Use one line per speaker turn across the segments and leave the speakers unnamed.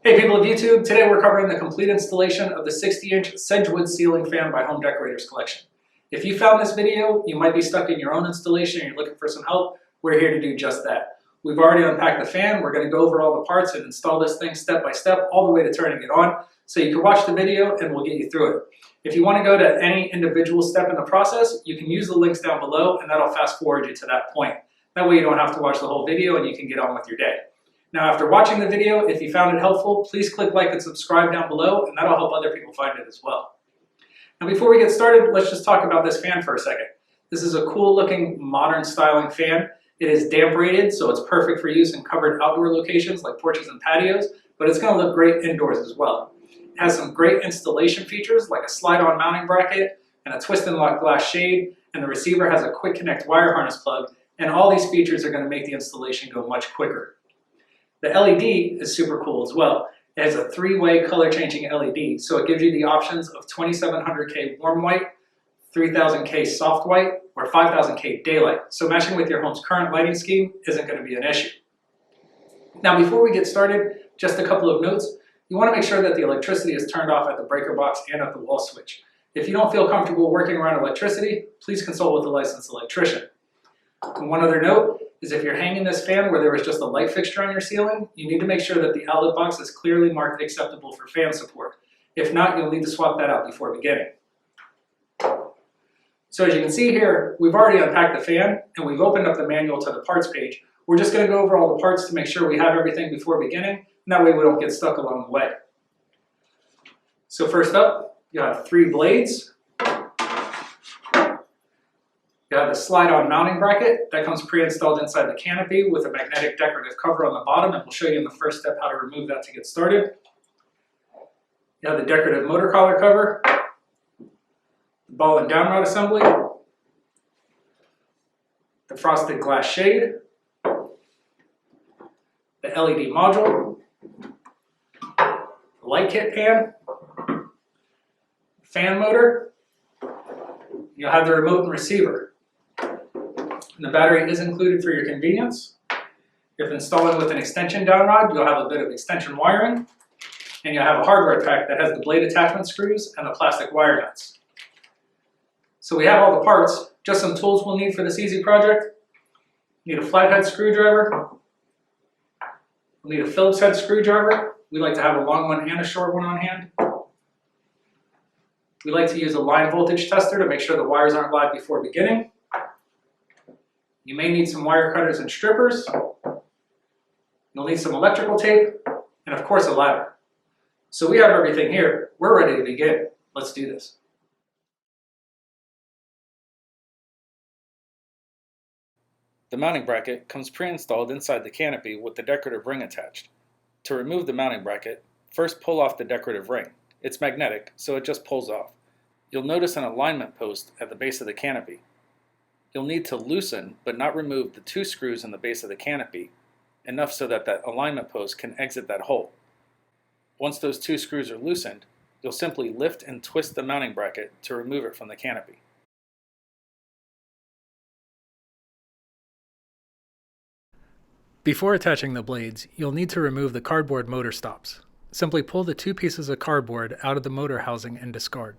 Hey people of YouTube, today we're covering the complete installation of the 60-inch Sedgewood ceiling fan by Home Decorators collection. If you found this video, you might be stuck in your own installation and you're looking for some help, we're here to do just that. We've already unpacked the fan, we're going to go over all the parts and install this thing step by step all the way to turning it on, so you can watch the video and we'll get you through it. If you want to go to any individual step in the process, you can use the links down below and that'll fast forward you to that point. That way you don't have to watch the whole video and you can get on with your day. Now, after watching the video, if you found it helpful, please click like and subscribe down below, and that'll help other people find it as well. Now, before we get started, let's just talk about this fan for a second. This is a cool looking, modern styling fan. It is damp rated, so it's perfect for use in covered outdoor locations like porches and patios, but it's going to look great indoors as well. It has some great installation features like a slide-on mounting bracket and a twist and lock glass shade, and the receiver has a quick connect wire harness plug, and all these features are going to make the installation go much quicker. The LED is super cool as well. It has a three-way color-changing LED, so it gives you the options of 2700K warm white, 3000K soft white, or 5000K daylight. So matching with your home's current lighting scheme isn't going to be an issue. Now, before we get started, just a couple of notes. You want to make sure that the electricity is turned off at the breaker box and at the wall switch. If you don't feel comfortable working around electricity, please consult with a licensed electrician. And one other note is if you're hanging this fan where there was just a light fixture on your ceiling, you need to make sure that the outlet box is clearly marked acceptable for fan support. If not, you'll need to swap that out before beginning. So as you can see here, we've already unpacked the fan and we've opened up the manual to the parts page. We're just going to go over all the parts to make sure we have everything before beginning, and that way we don't get stuck along the way. So first up, you have 3 blades. You have the slide-on mounting bracket that comes pre-installed inside the canopy with a magnetic decorative cover on the bottom, and we'll show you in the first step how to remove that to get started. You have the decorative motor collar cover, the ball and downrod assembly, the frosted glass shade, the LED module, the light kit pan, fan motor. You'll have the remote and receiver. And the battery is included for your convenience. If installing with an extension downrod, you'll have a bit of extension wiring, and you'll have a hardware pack that has the blade attachment screws and the plastic wire nuts. So we have all the parts, just some tools we'll need for this easy project. You need a flathead screwdriver. We'll need a Phillips head screwdriver. We like to have a long one and a short one on hand. We like to use a line voltage tester to make sure the wires aren't live before beginning. You may need some wire cutters and strippers. You'll need some electrical tape, and of course a ladder. So we have everything here. We're ready to begin. Let's do this.
The mounting bracket comes pre-installed inside the canopy with the decorative ring attached. To remove the mounting bracket, first pull off the decorative ring. It's magnetic, so it just pulls off. You'll notice an alignment post at the base of the canopy. You'll need to loosen, but not remove, the 2 screws in the base of the canopy, enough so that that alignment post can exit that hole. Once those 2 screws are loosened, you'll simply lift and twist the mounting bracket to remove it from the canopy. Before attaching the blades, you'll need to remove the cardboard motor stops. Simply pull the 2 pieces of cardboard out of the motor housing and discard.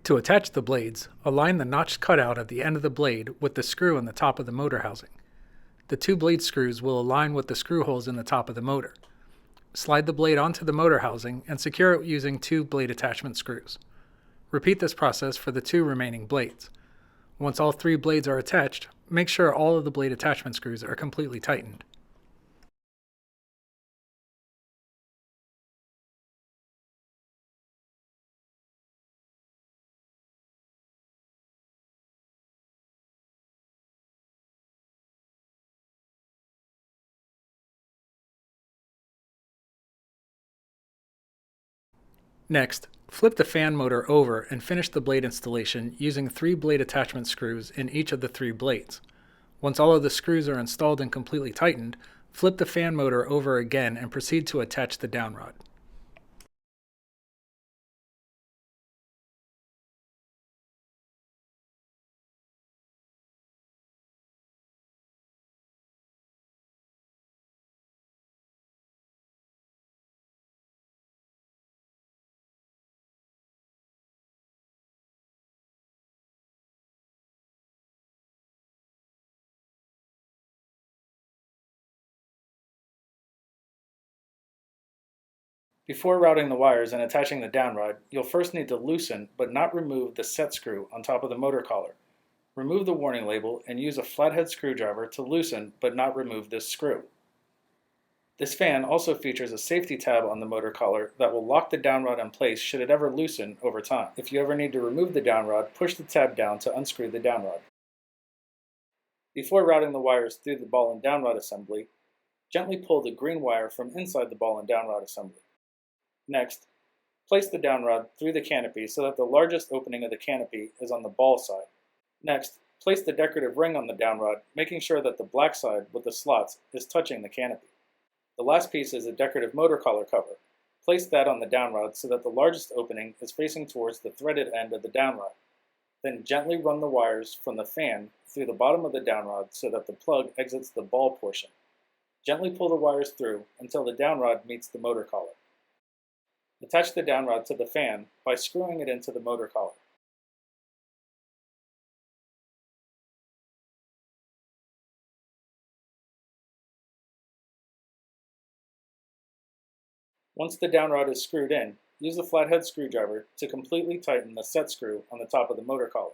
To attach the blades, align the notched cutout at the end of the blade with the screw in the top of the motor housing. The 2 blade screws will align with the screw holes in the top of the motor. Slide the blade onto the motor housing and secure it using 2 blade attachment screws. Repeat this process for the 2 remaining blades. Once all 3 blades are attached, make sure all of the blade attachment screws are completely tightened. Next, flip the fan motor over and finish the blade installation using 3 blade attachment screws in each of the 3 blades. Once all of the screws are installed and completely tightened, flip the fan motor over again and proceed to attach the downrod. Before routing the wires and attaching the downrod, you'll first need to loosen but not remove the set screw on top of the motor collar. Remove the warning label and use a flathead screwdriver to loosen but not remove this screw. This fan also features a safety tab on the motor collar that will lock the downrod in place should it ever loosen over time. If you ever need to remove the downrod, push the tab down to unscrew the downrod. Before routing the wires through the ball and downrod assembly, gently pull the green wire from inside the ball and downrod assembly. Next, place the downrod through the canopy so that the largest opening of the canopy is on the ball side. Next, place the decorative ring on the downrod, making sure that the black side with the slots is touching the canopy. The last piece is a decorative motor collar cover. Place that on the downrod so that the largest opening is facing towards the threaded end of the downrod. Then gently run the wires from the fan through the bottom of the downrod so that the plug exits the ball portion. Gently pull the wires through until the downrod meets the motor collar. Attach the downrod to the fan by screwing it into the motor collar. Once the downrod is screwed in, use a flathead screwdriver to completely tighten the set screw on the top of the motor collar.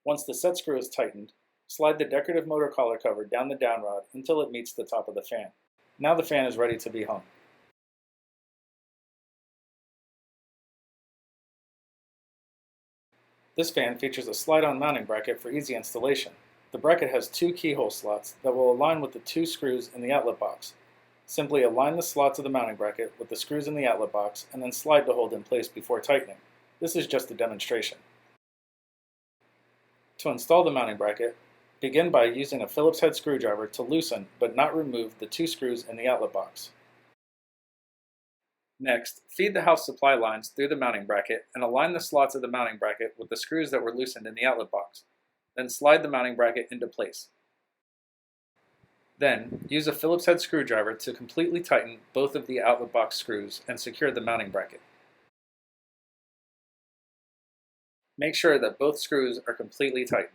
Once the set screw is tightened, slide the decorative motor collar cover down the downrod until it meets the top of the fan. Now the fan is ready to be hung. This fan features a slide-on mounting bracket for easy installation. The bracket has two keyhole slots that will align with the two screws in the outlet box. Simply align the slots of the mounting bracket with the screws in the outlet box and then slide to hold in place before tightening. This is just a demonstration. To install the mounting bracket, begin by using a Phillips head screwdriver to loosen but not remove the two screws in the outlet box. Next, feed the house supply lines through the mounting bracket and align the slots of the mounting bracket with the screws that were loosened in the outlet box. Then slide the mounting bracket into place. Then, use a Phillips head screwdriver to completely tighten both of the outlet box screws and secure the mounting bracket. Make sure that both screws are completely tightened.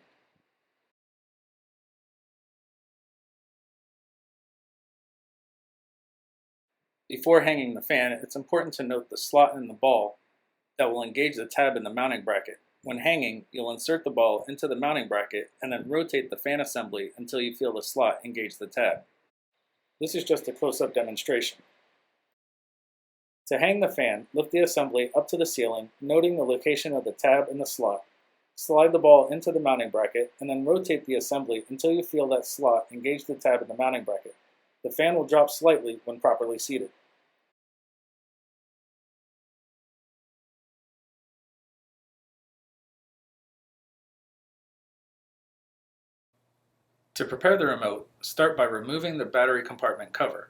Before hanging the fan, it's important to note the slot in the ball that will engage the tab in the mounting bracket. When hanging, you'll insert the ball into the mounting bracket and then rotate the fan assembly until you feel the slot engage the tab. This is just a close-up demonstration. To hang the fan, lift the assembly up to the ceiling, noting the location of the tab and the slot. Slide the ball into the mounting bracket and then rotate the assembly until you feel that slot engage the tab in the mounting bracket. The fan will drop slightly when properly seated. To prepare the remote, start by removing the battery compartment cover.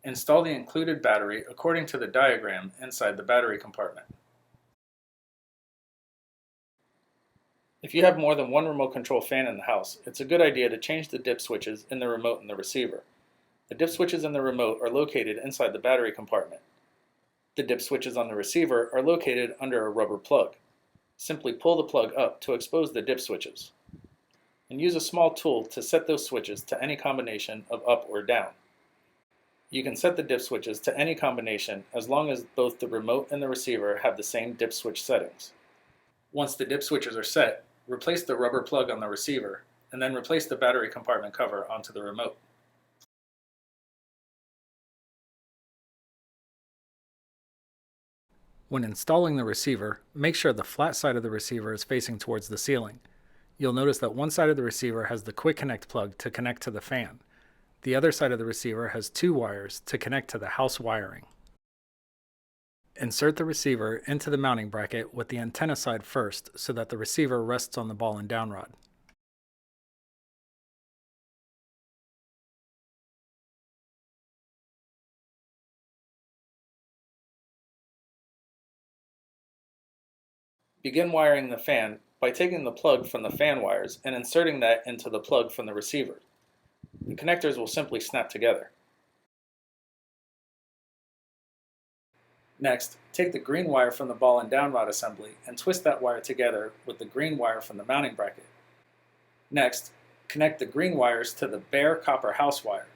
Install the included battery according to the diagram inside the battery compartment. If you have more than one remote control fan in the house, it's a good idea to change the dip switches in the remote and the receiver. The dip switches in the remote are located inside the battery compartment. The dip switches on the receiver are located under a rubber plug. Simply pull the plug up to expose the dip switches, and use a small tool to set those switches to any combination of up or down. You can set the dip switches to any combination as long as both the remote and the receiver have the same dip switch settings. Once the dip switches are set, replace the rubber plug on the receiver, and then replace the battery compartment cover onto the remote. When installing the receiver, make sure the flat side of the receiver is facing towards the ceiling. You'll notice that one side of the receiver has the quick connect plug to connect to the fan. The other side of the receiver has two wires to connect to the house wiring. Insert the receiver into the mounting bracket with the antenna side first so that the receiver rests on the ball and downrod. Begin wiring the fan by taking the plug from the fan wires and inserting that into the plug from the receiver. The connectors will simply snap together. Next, take the green wire from the ball and downrod assembly and twist that wire together with the green wire from the mounting bracket. Next, connect the green wires to the bare copper house wire.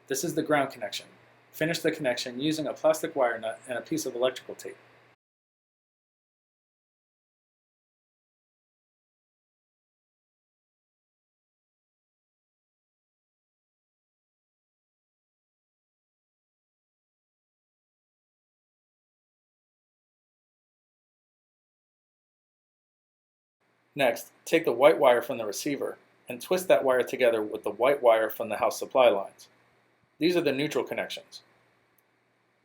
This is the ground connection. Finish the connection using a plastic wire nut and a piece of electrical tape. Next, take the white wire from the receiver and twist that wire together with the white wire from the house supply lines. These are the neutral connections.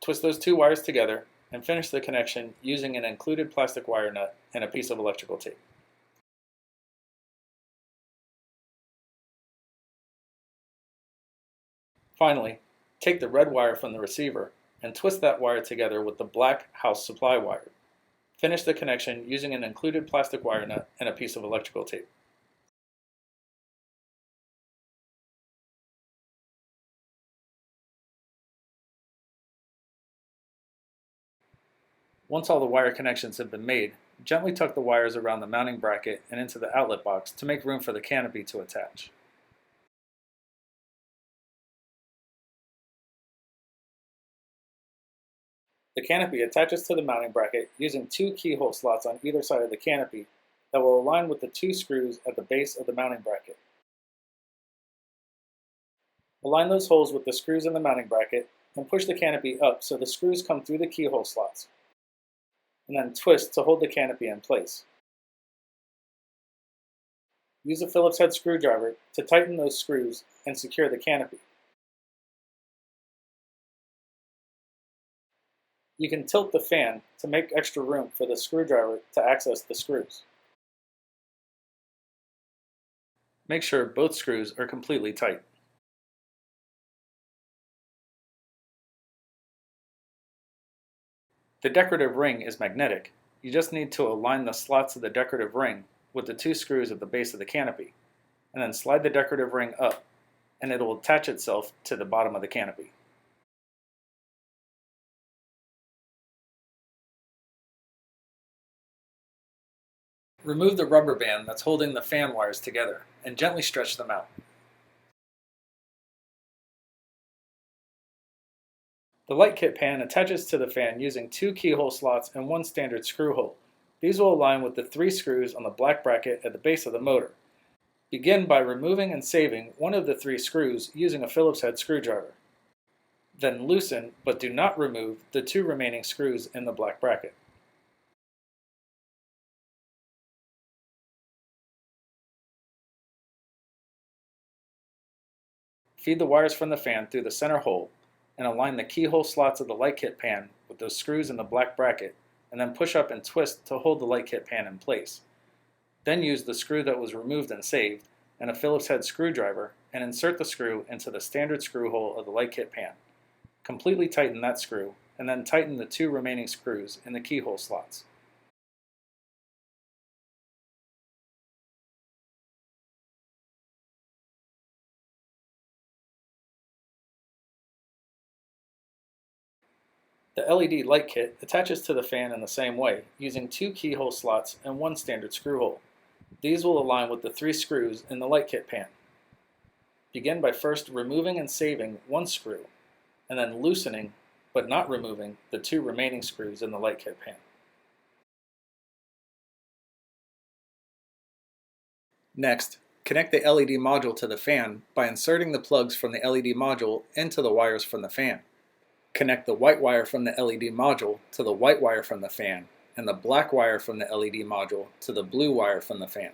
Twist those two wires together and finish the connection using an included plastic wire nut and a piece of electrical tape. Finally, take the red wire from the receiver and twist that wire together with the black house supply wire. Finish the connection using an included plastic wire nut and a piece of electrical tape. Once all the wire connections have been made, gently tuck the wires around the mounting bracket and into the outlet box to make room for the canopy to attach. The canopy attaches to the mounting bracket using two keyhole slots on either side of the canopy that will align with the two screws at the base of the mounting bracket. Align those holes with the screws in the mounting bracket and push the canopy up so the screws come through the keyhole slots, and then twist to hold the canopy in place. Use a Phillips head screwdriver to tighten those screws and secure the canopy. You can tilt the fan to make extra room for the screwdriver to access the screws. Make sure both screws are completely tight. The decorative ring is magnetic. You just need to align the slots of the decorative ring with the two screws at the base of the canopy, and then slide the decorative ring up, and it will attach itself to the bottom of the canopy. Remove the rubber band that's holding the fan wires together and gently stretch them out. The light kit pan attaches to the fan using two keyhole slots and one standard screw hole. These will align with the three screws on the black bracket at the base of the motor. Begin by removing and saving one of the three screws using a Phillips head screwdriver. Then loosen, but do not remove, the two remaining screws in the black bracket. Feed the wires from the fan through the center hole and align the keyhole slots of the light kit pan with those screws in the black bracket, and then push up and twist to hold the light kit pan in place. Then use the screw that was removed and saved and a Phillips head screwdriver and insert the screw into the standard screw hole of the light kit pan. Completely tighten that screw and then tighten the two remaining screws in the keyhole slots. The LED light kit attaches to the fan in the same way, using two keyhole slots and one standard screw hole. These will align with the three screws in the light kit pan. Begin by first removing and saving one screw, and then loosening, but not removing, the two remaining screws in the light kit pan. Next, connect the LED module to the fan by inserting the plugs from the LED module into the wires from the fan. Connect the white wire from the LED module to the white wire from the fan, and the black wire from the LED module to the blue wire from the fan.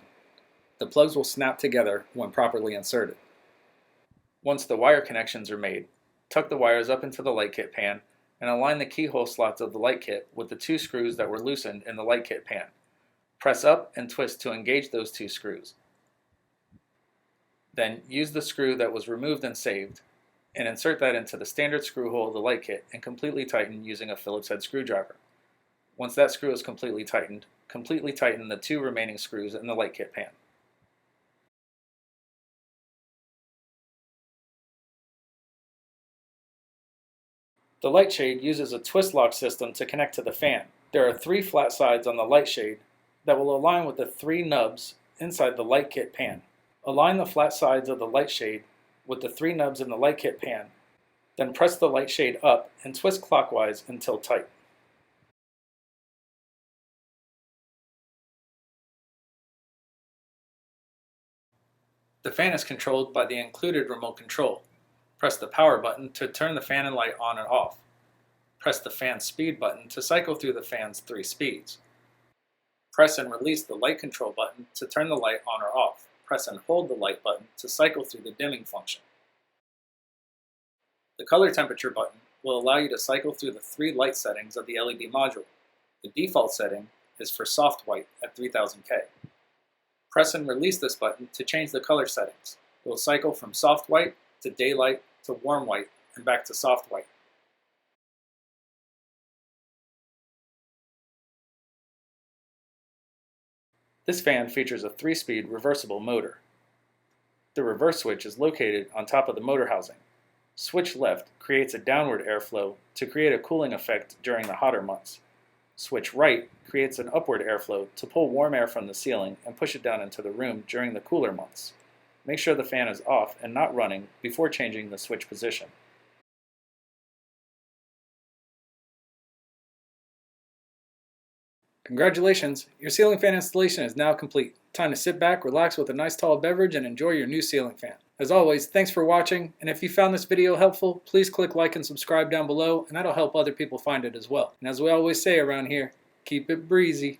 The plugs will snap together when properly inserted. Once the wire connections are made, tuck the wires up into the light kit pan and align the keyhole slots of the light kit with the two screws that were loosened in the light kit pan. Press up and twist to engage those two screws. Then use the screw that was removed and saved and insert that into the standard screw hole of the light kit and completely tighten using a Phillips head screwdriver. Once that screw is completely tighten the two remaining screws in the light kit pan. The light shade uses a twist lock system to connect to the fan. There are three flat sides on the light shade that will align with the three nubs inside the light kit pan. Align the flat sides of the light shade with the three nubs in the light kit pan Then press the light shade up and twist clockwise until tight. The fan is controlled by the included remote control. Press the power button to turn the fan and light on and off. Press the fan speed button to cycle through the fan's 3 speeds. Press and release the light control button to turn the light on or off. Press and hold the light button to cycle through the dimming function. The color temperature button will allow you to cycle through the 3 light settings of the LED module. The default setting is for soft white at 3000K. Press and release this button to change the color settings. It will cycle from soft white to daylight to warm white and back to soft white. This fan features a 3-speed reversible motor. The reverse switch is located on top of the motor housing. Switch left creates a downward airflow to create a cooling effect during the hotter months. Switch right creates an upward airflow to pull warm air from the ceiling and push it down into the room during the cooler months. Make sure the fan is off and not running before changing the switch position. Congratulations, your ceiling fan installation is now complete. Time to sit back, relax with a nice tall beverage, and enjoy your new ceiling fan. As always, thanks for watching, and if you found this video helpful, please click like and subscribe down below, and that'll help other people find it as well. And as we always say around here, keep it breezy.